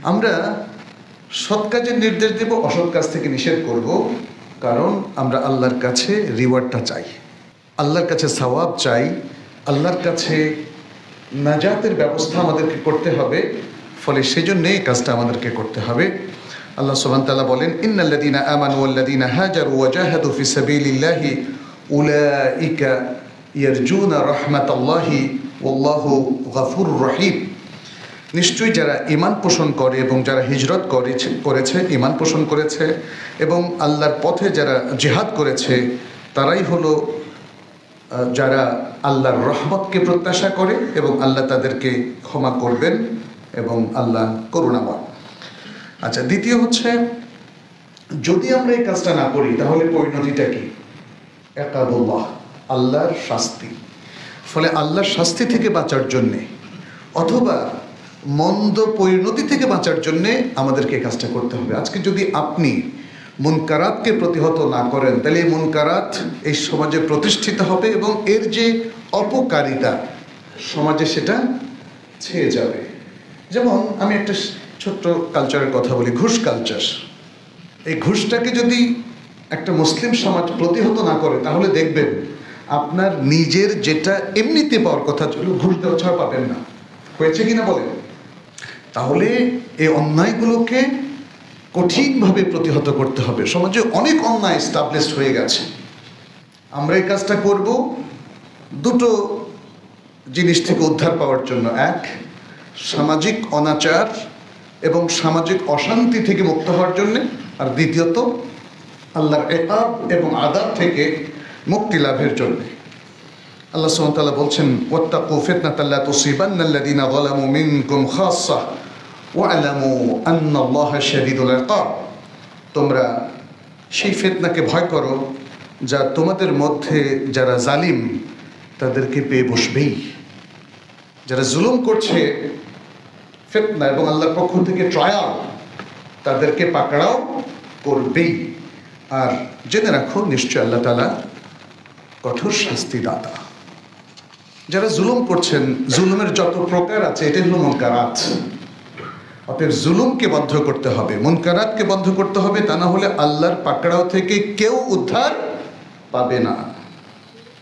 আমরা সৎ কাজের নির্দেশ দেব, অসৎ কাজ থেকে নিষেধ করব, কারণ আমরা আল্লাহর কাছে রিওয়ার্ডটা চাই, আল্লাহর কাছে সওয়াব চাই, আল্লাহর কাছে নাজাতের ব্যবস্থা আমাদেরকে করতে হবে। ফলে সেজন্য এই কাজটা আমাদেরকে করতে হবে। আল্লাহ সুবহানাহু ওয়া তাআলা বলেন, ইন্নাল্লাযীনা আমানু ওয়াল্লাযীনা হাজারু ওয়া জাহাদু ফি সাবিলিল্লাহি উলাইকা ইয়ারজুনা রাহমাতাল্লাহি ওয়াল্লাহু গফুরুর রহিম। নিশ্চয়ই যারা ঈমান পোষণ করে এবং যারা হিজরত করেছে, ঈমান পোষণ করেছে এবং আল্লাহর পথে যারা জিহাদ করেছে, তারাই হলো যারা আল্লাহর রহমতকে প্রত্যাশা করে এবং আল্লাহ তাদেরকে ক্ষমা করবেন এবং আল্লাহ করুণাময়। আচ্ছা, দ্বিতীয় হচ্ছে, যদি আমরা এই কাজটা না করি তাহলে পরিণতিটা কি? ইকাবুল্লাহ, আল্লাহর শাস্তি। ফলে আল্লাহর শাস্তি থেকে বাঁচার জন্যে অথবা মন্দ পরিণতি থেকে বাঁচার জন্যে আমাদেরকে এই কাজটা করতে হবে। আজকে যদি আপনি মুনকারাতকে প্রতিহত না করেন, তাহলে এই মুনকারাত এই সমাজে প্রতিষ্ঠিত হবে এবং এর যে অপকারিতা সমাজে সেটা ছেয়ে যাবে। যেমন আমি একটা ছোট্ট কালচারের কথা বলি, ঘুষ কালচার। এই ঘুষটাকে যদি একটা মুসলিম সমাজ প্রতিহত না করে, তাহলে দেখবেন আপনার নিজের যেটা এমনিতে পাওয়ার কথা ছিল, ঘুষ দেওয়া ছাড়া পাবেন না। হয়েছে কিনা বলেন? তাহলে এই অন্যায়গুলোকে কঠিনভাবে প্রতিহত করতে হবে। সমাজে অনেক অন্যায় এস্টাবলিশড হয়ে গেছে। আমরা এই কাজটা করব দুটো জিনিস থেকে উদ্ধার পাওয়ার জন্য: এক, সামাজিক অনাচার এবং সামাজিক অশান্তি থেকে মুক্ত হওয়ার জন্যে, আর দ্বিতীয়ত আল্লাহর ইকাব এবং আযাব থেকে মুক্তি লাভের জন্যে। আল্লাহ সুবহানাহু ওয়া তাআলা বলছেন, ওয়াত্তাকু ফিতনাতাল লা তুসিবান্নাল্লাযীনা যালামু মিনকুম খাসসাহ ওয়া'লামু আন্নাল্লাহা শাদীদুল ইকাব। তোমরা সেই ফিতনাকে ভয় করো যা তোমাদের মধ্যে যারা জালিম তাদেরকে পেয়ে বসবেই। যারা জুলুম করছে, ফিতনা এবং আল্লাহর পক্ষ থেকে ট্রায়াল, তাদেরকে পাকড়াও করবেই। আর জেনে রাখো, নিশ্চয় আল্লাহ তাআলা কঠোর শাস্তিদাতা। যারা জুলুম করছেন, জুলুমের যত প্রকার আছে, এটাই হলো মুনকারাত। অতএব জুলুমকে বন্ধ করতে হবে, মুনকারাতকে বন্ধ করতে হবে, তা না হলে আল্লাহর পাকড়াও থেকে কেউ উদ্ধার পাবে না।